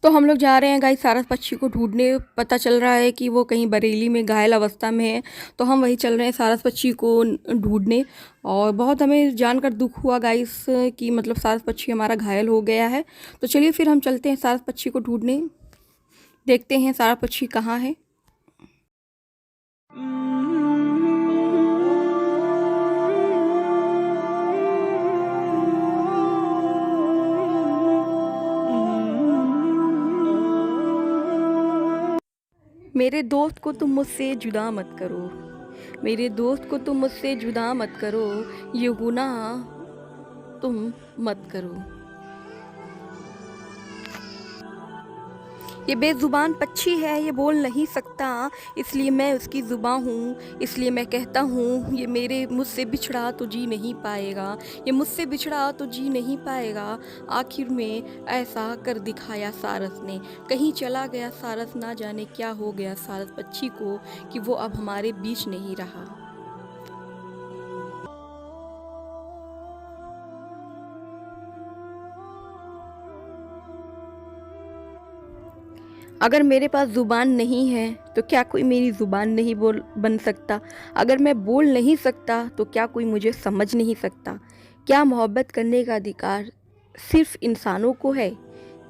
तो हम लोग जा रहे हैं गाइस सारस पक्षी को ढूंढने। पता चल रहा है कि वो कहीं बरेली में घायल अवस्था में है, तो हम वही चल रहे हैं सारस पक्षी को ढूंढने। और बहुत हमें जानकर दुख हुआ गाइस कि मतलब सारस पक्षी हमारा घायल हो गया है। तो चलिए फिर हम चलते हैं सारस पक्षी को ढूंढने, देखते हैं सारस पक्षी कहाँ है। मेरे दोस्त को तुम मुझसे जुदा मत करो, मेरे दोस्त को तुम मुझसे जुदा मत करो, ये गुनाह तुम मत करो। ये बेज़ुबान पक्षी है, ये बोल नहीं सकता, इसलिए मैं उसकी ज़ुबां हूँ, इसलिए मैं कहता हूँ ये मेरे मुझसे बिछड़ा तो जी नहीं पाएगा, ये मुझसे बिछड़ा तो जी नहीं पाएगा। आखिर में ऐसा कर दिखाया सारस ने, कहीं चला गया सारस, ना जाने क्या हो गया सारस पक्षी को कि वो अब हमारे बीच नहीं रहा। अगर मेरे पास ज़ुबान नहीं है तो क्या कोई मेरी ज़ुबान नहीं बन सकता? अगर मैं बोल नहीं सकता तो क्या कोई मुझे समझ नहीं सकता? क्या मोहब्बत करने का अधिकार सिर्फ़ इंसानों को है,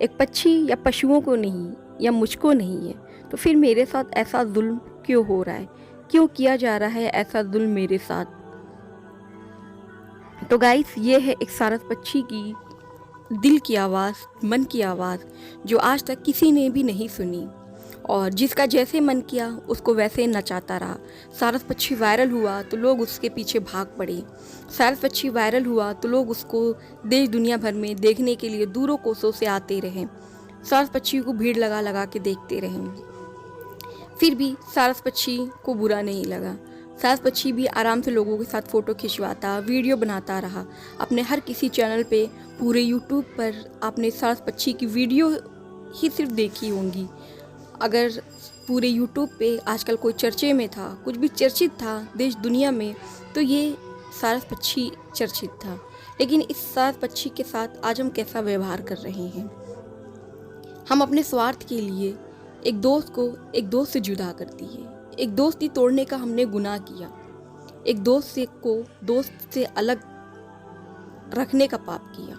एक पक्षी या पशुओं को नहीं, या मुझको नहीं है? तो फिर मेरे साथ ऐसा ज़ुल्म क्यों हो रहा है? क्यों किया जा रहा है ऐसा ज़ुल्म मेरे साथ? तो गाइस, ये है एक सारस पक्षी की दिल की आवाज़, मन की आवाज़, जो आज तक किसी ने भी नहीं सुनी, और जिसका जैसे मन किया उसको वैसे नचाता रहा। सारस पक्षी वायरल हुआ तो लोग उसके पीछे भाग पड़े, सारस पक्षी वायरल हुआ तो लोग उसको देश दुनिया भर में देखने के लिए दूरों कोसों से आते रहे, सारस पक्षी को भीड़ लगा लगा के देखते रहे। फिर भी सारस पक्षी को बुरा नहीं लगा, सारस पक्षी भी आराम से लोगों के साथ फ़ोटो खिंचवाता, वीडियो बनाता रहा अपने हर किसी चैनल पे। पूरे यूट्यूब पर आपने सारस पक्षी की वीडियो ही सिर्फ देखी होंगी। अगर पूरे यूट्यूब पे आजकल कोई चर्चे में था, कुछ भी चर्चित था देश दुनिया में, तो ये सारस पक्षी चर्चित था। लेकिन इस सारस पक्षी के साथ आज हम कैसा व्यवहार कर रहे हैं? हम अपने स्वार्थ के लिए एक दोस्त से जुदा कर दिए, एक दोस्ती तोड़ने का हमने गुनाह किया, एक दोस्त से अलग रखने का पाप किया।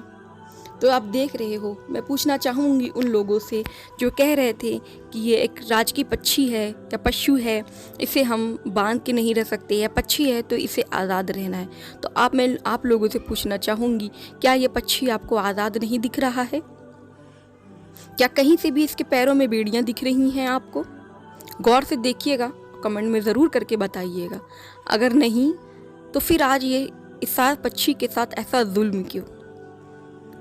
तो आप देख रहे हो, मैं पूछना चाहूँगी उन लोगों से जो कह रहे थे कि ये एक राजकीय पक्षी है या पशु है, इसे हम बांध के नहीं रह सकते, या पक्षी है तो इसे आज़ाद रहना है। तो मैं आप लोगों से पूछना चाहूँगी, क्या ये पक्षी आपको आज़ाद नहीं दिख रहा है? क्या कहीं से भी इसके पैरों में बेड़ियाँ दिख रही हैं आपको? गौर से देखिएगा, कमेंट में ज़रूर करके बताइएगा। अगर नहीं तो फिर आज ये इस सारस पक्षी के साथ ऐसा जुल्म क्यों?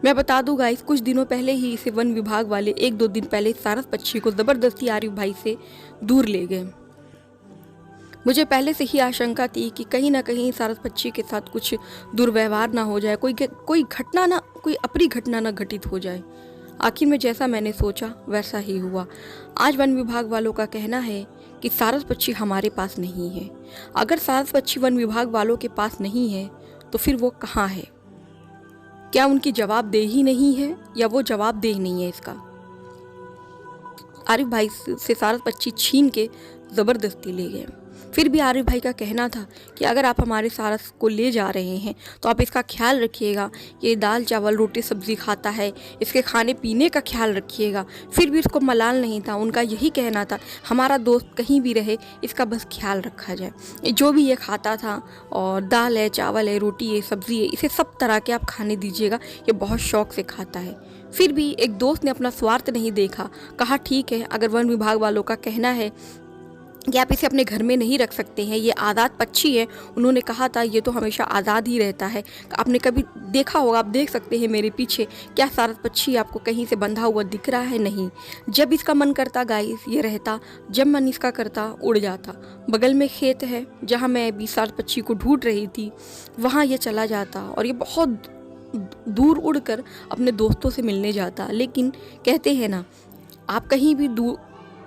मैं बता दूं गाइस, कुछ दिनों पहले ही इसे वन विभाग वाले 1-2 दिन पहले सारस पक्षी को ज़बरदस्ती आरिफ भाई से दूर ले गए। मुझे पहले से ही आशंका थी कि कहीं ना कहीं सारस पक्षी के साथ कुछ दुर्व्यवहार ना हो जाए, कोई अप्रिय घटना ना घटित हो जाए। आखिर में जैसा मैंने सोचा वैसा ही हुआ। आज वन विभाग वालों का कहना है कि सारस पक्षी हमारे पास नहीं है। अगर सारस पक्षी वन विभाग वालों के पास नहीं है तो फिर वो कहाँ है? क्या उनकी जवाबदेही नहीं है, या वो जवाबदेह नहीं है इसका? आरिफ भाई से सारस पक्षी छीन के ज़बरदस्ती ले गए। फिर भी आरिफ भाई का कहना था कि अगर आप हमारे सारस को ले जा रहे हैं तो आप इसका ख्याल रखिएगा, ये दाल चावल रोटी सब्ज़ी खाता है, इसके खाने पीने का ख्याल रखिएगा। फिर भी उसको मलाल नहीं था, उनका यही कहना था हमारा दोस्त कहीं भी रहे, इसका बस ख्याल रखा जाए। जो भी ये खाता था, और दाल है, चावल है, रोटी है, सब्ज़ी है, इसे सब तरह के आप खाने दीजिएगा, ये बहुत शौक़ से खाता है। फिर भी एक दोस्त ने अपना स्वार्थ नहीं देखा, कहा ठीक है, अगर वन विभाग वालों का कहना है कि आप इसे अपने घर में नहीं रख सकते हैं, ये आज़ाद पक्षी है, उन्होंने कहा था ये तो हमेशा आज़ाद ही रहता है। आपने कभी देखा होगा, आप देख सकते हैं मेरे पीछे, क्या सारस पक्षी आपको कहीं से बंधा हुआ दिख रहा है? नहीं। जब इसका मन करता गाइस ये रहता, जब मन इसका करता उड़ जाता। बगल में खेत है जहाँ मैं अभी सारस पक्षी को ढूंढ रही थी, वहाँ ये चला जाता और ये बहुत दूर उड़कर अपने दोस्तों से मिलने जाता। लेकिन कहते हैं ना, आप कहीं भी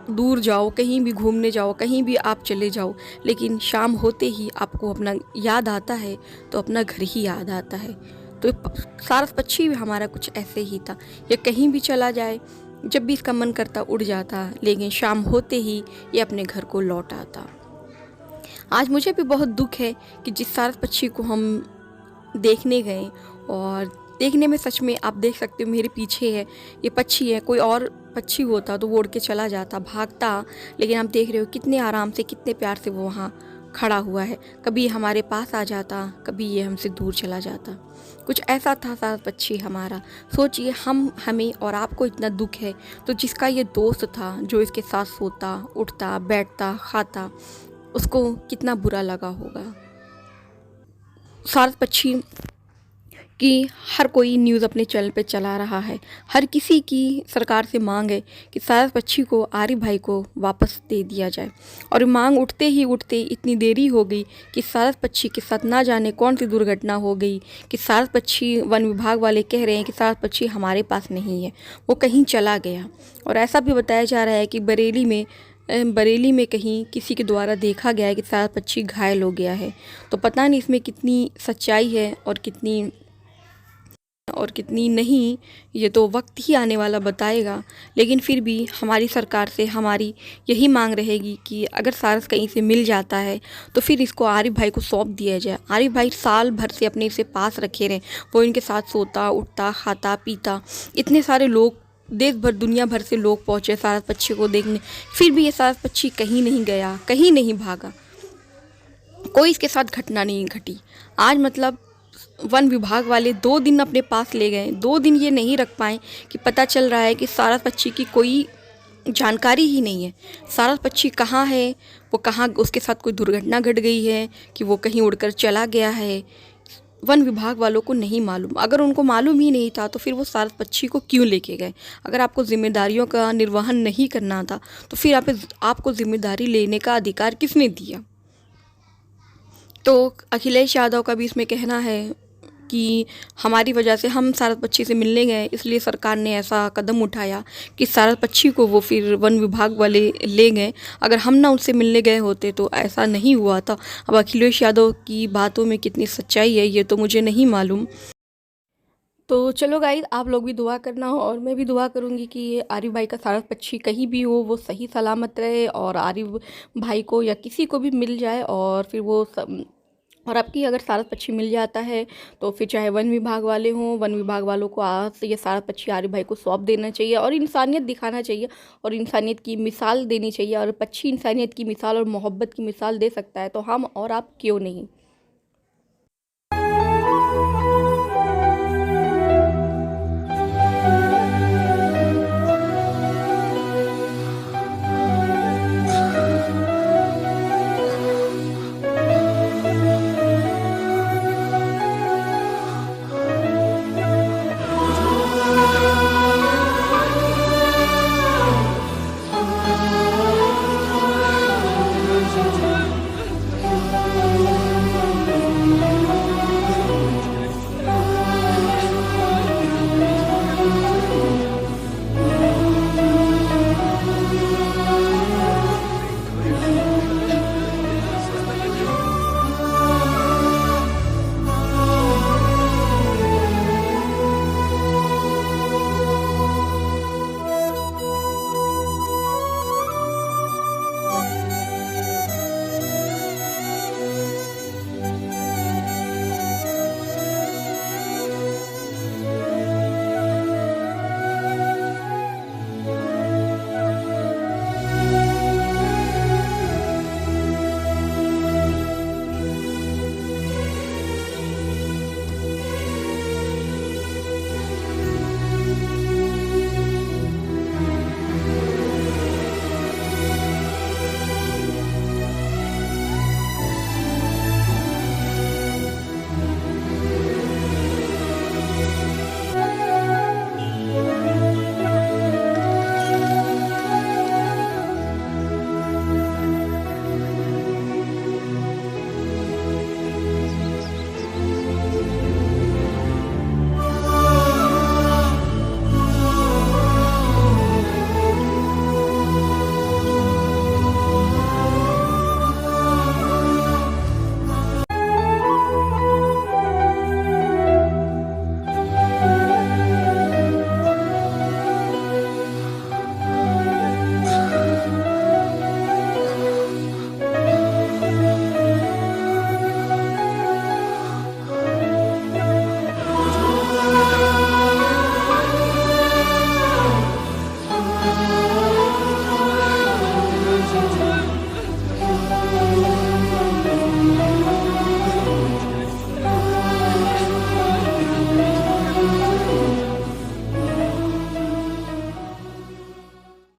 दूर जाओ, कहीं भी घूमने जाओ, कहीं भी आप चले जाओ, लेकिन शाम होते ही आपको अपना याद आता है तो अपना घर ही याद आता है। तो सारस पक्षी भी हमारा कुछ ऐसे ही था, ये कहीं भी चला जाए, जब भी इसका मन करता उड़ जाता, लेकिन शाम होते ही ये अपने घर को लौट आता। आज मुझे भी बहुत दुख है कि जिस सारस पक्षी को हम देखने गए, और देखने में सच में आप देख सकते हो मेरे पीछे है, ये पक्षी है। कोई और पक्षी होता तो वो उड़ के चला जाता, भागता, लेकिन आप देख रहे हो कितने आराम से, कितने प्यार से वो वहाँ खड़ा हुआ है। कभी ये हमारे पास आ जाता, कभी ये हमसे दूर चला जाता। कुछ ऐसा था सारस पक्षी हमारा। सोचिए, हमें और आपको इतना दुख है, तो जिसका ये दोस्त था, जो इसके साथ सोता, उठता, बैठता, खाता, उसको कितना बुरा लगा होगा। सारस पक्षी कि हर कोई न्यूज़ अपने चैनल पे चला रहा है। हर किसी की सरकार से मांग है कि सारस पक्षी को, आरिफ भाई को वापस दे दिया जाए। और मांग उठते ही उठते इतनी देरी हो गई कि सारस पक्षी के साथ ना जाने कौन सी दुर्घटना हो गई कि सारस पक्षी, वन विभाग वाले कह रहे हैं कि सारस पक्षी हमारे पास नहीं है, वो कहीं चला गया। और ऐसा भी बताया जा रहा है कि बरेली में कहीं किसी के द्वारा देखा गया है कि सारस पक्षी घायल हो गया है। तो पता नहीं इसमें कितनी सच्चाई है और कितनी नहीं, ये तो वक्त ही आने वाला बताएगा। लेकिन फिर भी हमारी सरकार से हमारी यही मांग रहेगी कि अगर सारस कहीं से मिल जाता है तो फिर इसको आरिफ भाई को सौंप दिया जाए। आरिफ भाई साल भर से अपने इसे पास रखे रहे, वो इनके साथ सोता, उठता, खाता, पीता। इतने सारे लोग, देश भर, दुनिया भर से लोग पहुँचे सारस पक्षी को देखने, फिर भी ये सारस पक्षी कहीं नहीं गया, कहीं नहीं भागा, कोई इसके साथ घटना नहीं घटी। आज मतलब वन विभाग वाले 2 दिन अपने पास ले गए, 2 दिन ये नहीं रख पाए कि पता चल रहा है कि सारस पक्षी की कोई जानकारी ही नहीं है। सारस पक्षी कहाँ है, वो कहाँ, उसके साथ कोई दुर्घटना घट गई है कि वो कहीं उड़कर चला गया है, वन विभाग वालों को नहीं मालूम। अगर उनको मालूम ही नहीं था तो फिर वो सारस पक्षी को क्यों लेके गए? अगर आपको जिम्मेदारियों का निर्वहन नहीं करना था तो फिर आपको जिम्मेदारी लेने का अधिकार किसने दिया? तो अखिलेश यादव का भी इसमें कहना है कि हमारी वजह से हम सारस पक्षी से मिलने गए, इसलिए सरकार ने ऐसा कदम उठाया कि सारस पक्षी को वो फिर वन विभाग वाले ले गए। अगर हम ना उनसे मिलने गए होते तो ऐसा नहीं हुआ था। अब अखिलेश यादव की बातों में कितनी सच्चाई है ये तो मुझे नहीं मालूम। तो चलो गाइस, आप लोग भी दुआ करना और मैं भी दुआ करूँगी कि ये आरिफ भाई का सारस पक्षी कहीं भी हो वो सही सलामत रहे, और आरिफ भाई को या किसी को भी मिल जाए, और फिर और आपकी अगर सारस पक्षी मिल जाता है तो फिर चाहे वन विभाग वाले हों, वन विभाग वालों को आज से ये सारस पक्षी आरिफ भाई को सौंप देना चाहिए और इंसानियत दिखाना चाहिए और इंसानियत की मिसाल देनी चाहिए। और पक्षी इंसानियत की मिसाल और मोहब्बत की मिसाल दे सकता है तो हम और आप क्यों नहीं।